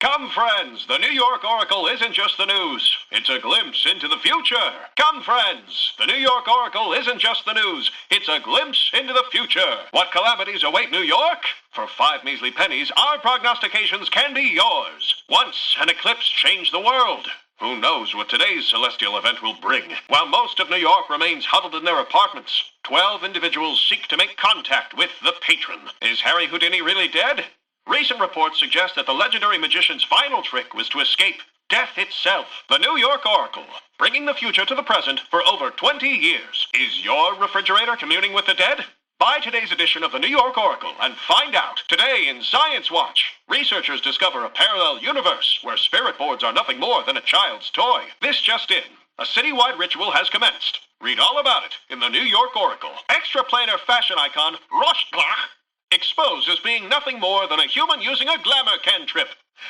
Come, friends, the New York Oracle isn't just the news. It's a glimpse into the future. Come, friends, the New York Oracle isn't just the news. It's a glimpse into the future. What calamities await New York? For 5 measly pennies, our prognostications can be yours. Once an eclipse changed the world. Who knows what today's celestial event will bring? While most of New York remains huddled in their apartments, 12 individuals seek to make contact with the patron. Is Harry Houdini really dead? Recent reports suggest that the legendary magician's final trick was to escape death itself. The New York Oracle, bringing the future to the present for over 20 years. Is your refrigerator communing with the dead? Buy today's edition of the New York Oracle and find out. Today in Science Watch, researchers discover a parallel universe where spirit boards are nothing more than a child's toy. This just in, a citywide ritual has commenced. Read all about it in the New York Oracle. Extra-planar fashion icon Roshblach exposed as being nothing more than a human using a glamour cantrip.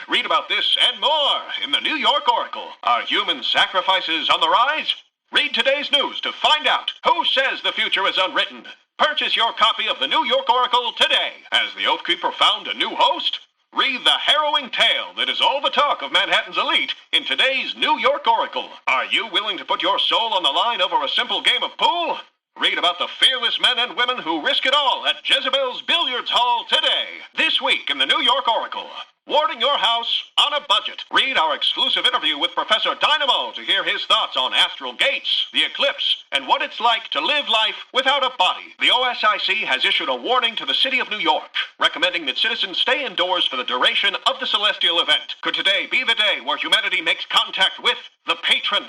Read about this and more in the New York Oracle. Are human sacrifices on the rise? Read today's news to find out who says the future is unwritten. Purchase your copy of the New York Oracle today. Has the Oath Keeper found a new host? Read the harrowing tale that is all the talk of Manhattan's elite in today's New York Oracle. Are you willing to put your soul on the line over a simple game of pool? Read about the fearless men and women who risk it all at Jezebel's Billiards Hall today. This week in the New York Oracle. Warding your house on a budget. Read our exclusive interview with Professor Dynamo to hear his thoughts on astral gates, the eclipse, and what it's like to live life without a body. The OSIC has issued a warning to the city of New York, recommending that citizens stay indoors for the duration of the celestial event. Could today be the day where humanity makes contact with the patron?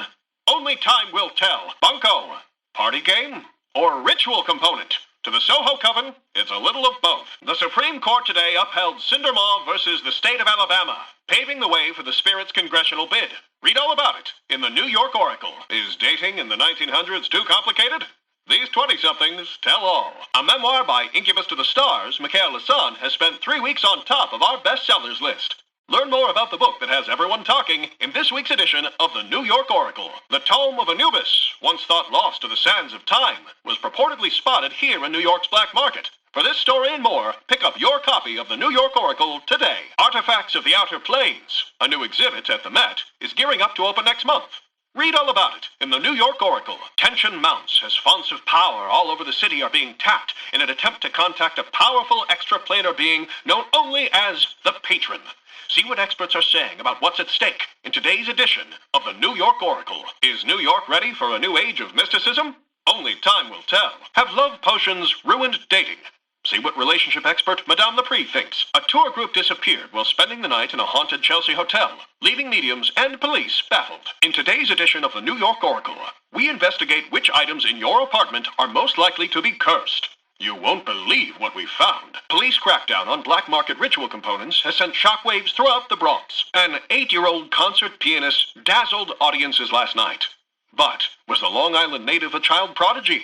Only time will tell. Bunko, party game or ritual component? To the Soho Coven, it's a little of both. The Supreme Court today upheld Cindermall versus the state of Alabama, paving the way for the Spirit's congressional bid. Read all about it in the New York Oracle. Is dating in the 1900s too complicated? These 20-somethings tell all. A memoir by Incubus to the Stars, Mikhail Lassan, has spent 3 weeks on top of our bestsellers list. Learn more about the book that has everyone talking in this week's edition of the New York Oracle. The Tome of Anubis, once thought lost to the sands of time, was purportedly spotted here in New York's black market. For this story and more, pick up your copy of the New York Oracle today. Artifacts of the Outer Plains, a new exhibit at the Met, is gearing up to open next month. Read all about it in the New York Oracle. Tension mounts as fonts of power all over the city are being tapped in an attempt to contact a powerful extraplanar being known only as the Patron. See what experts are saying about what's at stake in today's edition of the New York Oracle. Is New York ready for a new age of mysticism? Only time will tell. Have love potions ruined dating? See what relationship expert Madame Lepre thinks. A tour group disappeared while spending the night in a haunted Chelsea hotel, leaving mediums and police baffled. In today's edition of the New York Oracle, we investigate which items in your apartment are most likely to be cursed. You won't believe what we found. Police crackdown on black market ritual components has sent shockwaves throughout the Bronx. An 8-year-old concert pianist dazzled audiences last night. But was the Long Island native a child prodigy?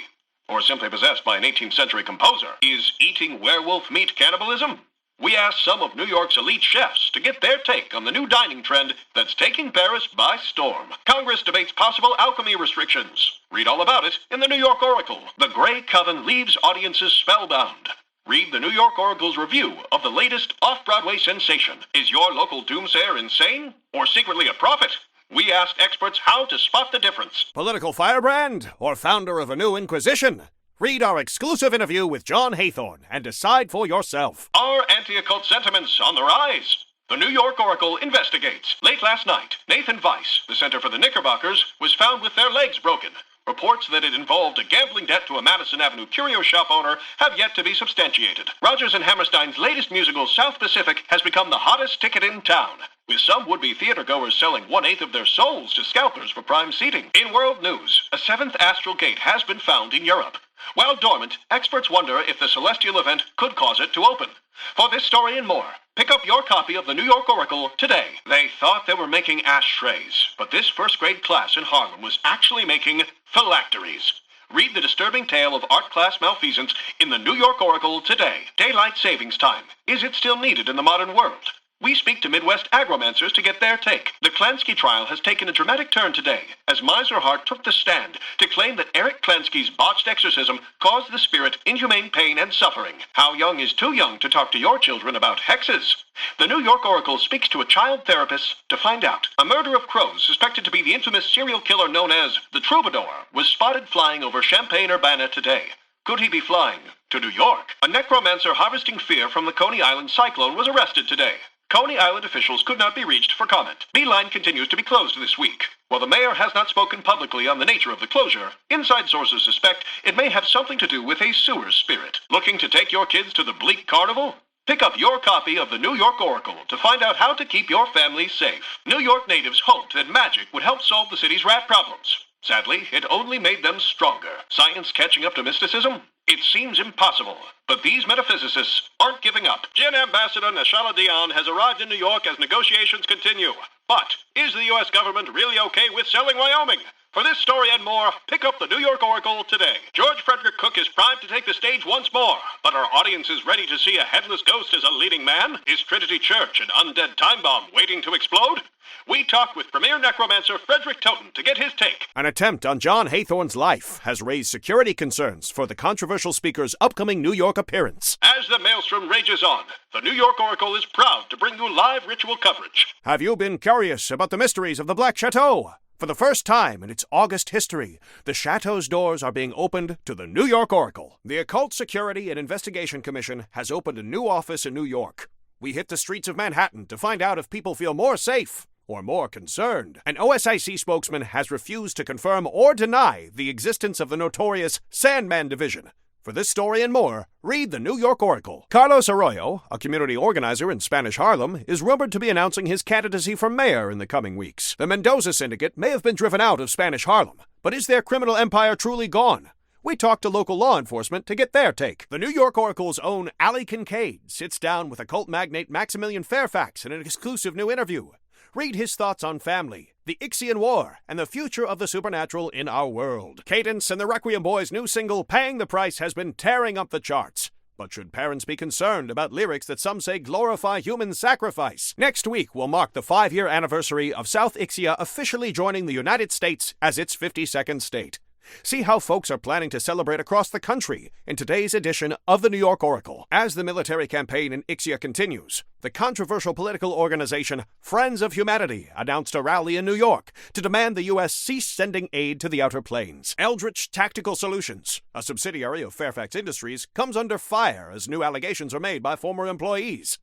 Or simply possessed by an 18th century composer? Is eating werewolf meat cannibalism? We asked some of New York's elite chefs to get their take on the new dining trend that's taking Paris by storm. Congress debates possible alchemy restrictions. Read all about it in the New York Oracle. The Grey Coven leaves audiences spellbound. Read the New York Oracle's review of the latest off-Broadway sensation. Is your local doomsayer insane or secretly a prophet? We asked experts how to spot the difference. Political firebrand or founder of a new inquisition? Read our exclusive interview with John Haythorne and decide for yourself. Are anti-occult sentiments on the rise? The New York Oracle investigates. Late last night, Nathan Weiss, the Center for the Knickerbockers, was found with their legs broken. Reports that it involved a gambling debt to a Madison Avenue curio shop owner have yet to be substantiated. Rodgers and Hammerstein's latest musical, South Pacific, has become the hottest ticket in town, with some would-be theatergoers selling 1/8 of their souls to scalpers for prime seating. In world news, a 7th astral gate has been found in Europe. While dormant, experts wonder if the celestial event could cause it to open. For this story and more, pick up your copy of the New York Oracle today. They thought they were making ashtrays, but this first-grade class in Harlem was actually making phylacteries. Read the disturbing tale of art class malfeasance in the New York Oracle today. Daylight savings time. Is it still needed in the modern world? We speak to Midwest agromancers to get their take. The Klansky trial has taken a dramatic turn today, as Miser Hart took the stand to claim that Eric Klansky's botched exorcism caused the spirit inhumane pain and suffering. How young is too young to talk to your children about hexes? The New York Oracle speaks to a child therapist to find out. A murder of crows suspected to be the infamous serial killer known as the Troubadour was spotted flying over Champaign-Urbana today. Could he be flying to New York? A necromancer harvesting fear from the Coney Island cyclone was arrested today. Coney Island officials could not be reached for comment. Beeline continues to be closed this week. While the mayor has not spoken publicly on the nature of the closure, inside sources suspect it may have something to do with a sewer spirit. Looking to take your kids to the bleak carnival? Pick up your copy of the New York Oracle to find out how to keep your family safe. New York natives hoped that magic would help solve the city's rat problems. Sadly, it only made them stronger. Science catching up to mysticism? It seems impossible, but these metaphysicists aren't giving up. Gin Ambassador Nashala Dion has arrived in New York as negotiations continue. But is the U.S. government really okay with selling Wyoming? For this story and more, pick up the New York Oracle today. George Frederick Cook is primed to take the stage once more, but are audiences ready to see a headless ghost as a leading man? Is Trinity Church an undead time bomb waiting to explode? We talk with premier necromancer Frederick Toten to get his take. An attempt on John Haythorne's life has raised security concerns for the controversial speaker's upcoming New York appearance. As the maelstrom rages on, the New York Oracle is proud to bring you live ritual coverage. Have you been curious about the mysteries of the Black Chateau? For the first time in its august history, the Chateau's doors are being opened to the New York Oracle. The Occult Security and Investigation Commission has opened a new office in New York. We hit the streets of Manhattan to find out if people feel more safe or more concerned. An OSIC spokesman has refused to confirm or deny the existence of the notorious Sandman Division. For this story and more, read the New York Oracle. Carlos Arroyo, a community organizer in Spanish Harlem, is rumored to be announcing his candidacy for mayor in the coming weeks. The Mendoza Syndicate may have been driven out of Spanish Harlem, but is their criminal empire truly gone? We talked to local law enforcement to get their take. The New York Oracle's own Allie Kincaid sits down with occult magnate Maximilian Fairfax in an exclusive new interview. Read his thoughts on family, the Ixian War, and the future of the supernatural in our world. Cadence and the Requiem Boys' new single, Paying the Price, has been tearing up the charts. But should parents be concerned about lyrics that some say glorify human sacrifice? Next week will mark the 5-year anniversary of South Ixia officially joining the United States as its 52nd state. See how folks are planning to celebrate across the country in today's edition of the New York Oracle. As the military campaign in Ixia continues, the controversial political organization Friends of Humanity announced a rally in New York to demand the U.S. cease sending aid to the Outer Plains. Eldritch Tactical Solutions, a subsidiary of Fairfax Industries, comes under fire as new allegations are made by former employees.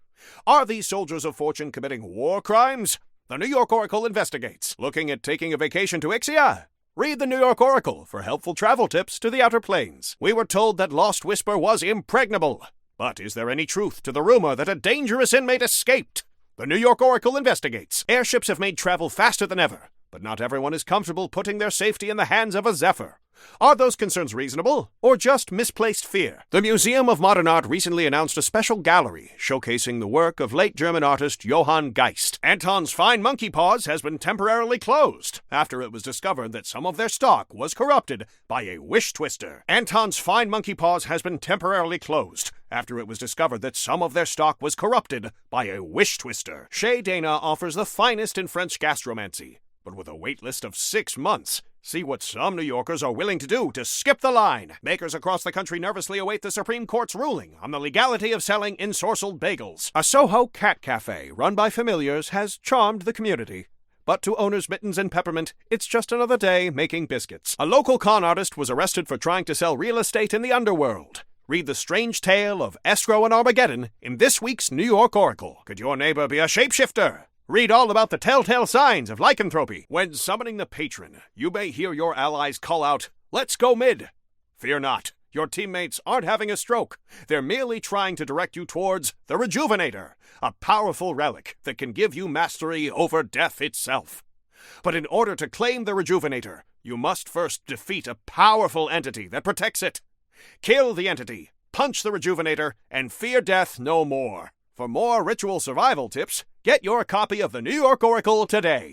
Are these soldiers of fortune committing war crimes? The New York Oracle investigates. Looking at taking a vacation to Ixia? Read the New York Oracle for helpful travel tips to the Outer Plains. We were told that Lost Whisper was impregnable. But is there any truth to the rumor that a dangerous inmate escaped? The New York Oracle investigates. Airships have made travel faster than ever, but not everyone is comfortable putting their safety in the hands of a Zephyr. Are those concerns reasonable, or just misplaced fear? The Museum of Modern Art recently announced a special gallery showcasing the work of late German artist Johann Geist. Anton's Fine Monkey Paws has been temporarily closed after it was discovered that some of their stock was corrupted by a wish twister. Anton's Fine Monkey Paws has been temporarily closed after it was discovered that some of their stock was corrupted by a wish twister. Chez Dana offers the finest in French gastromancy, but with a wait list of 6 months. See what some New Yorkers are willing to do to skip the line. Makers across the country nervously await the Supreme Court's ruling on the legality of selling ensorcelled bagels. A Soho cat cafe run by familiars has charmed the community. But to owners Mittens and Peppermint, it's just another day making biscuits. A local con artist was arrested for trying to sell real estate in the underworld. Read the strange tale of escrow and Armageddon in this week's New York Oracle. Could your neighbor be a shapeshifter? Read all about the telltale signs of lycanthropy. When summoning the patron, you may hear your allies call out, "Let's go mid." Fear not, your teammates aren't having a stroke. They're merely trying to direct you towards the Rejuvenator, a powerful relic that can give you mastery over death itself. But in order to claim the Rejuvenator, you must first defeat a powerful entity that protects it. Kill the entity, punch the Rejuvenator, and fear death no more. For more ritual survival tips, get your copy of the New York Oracle today.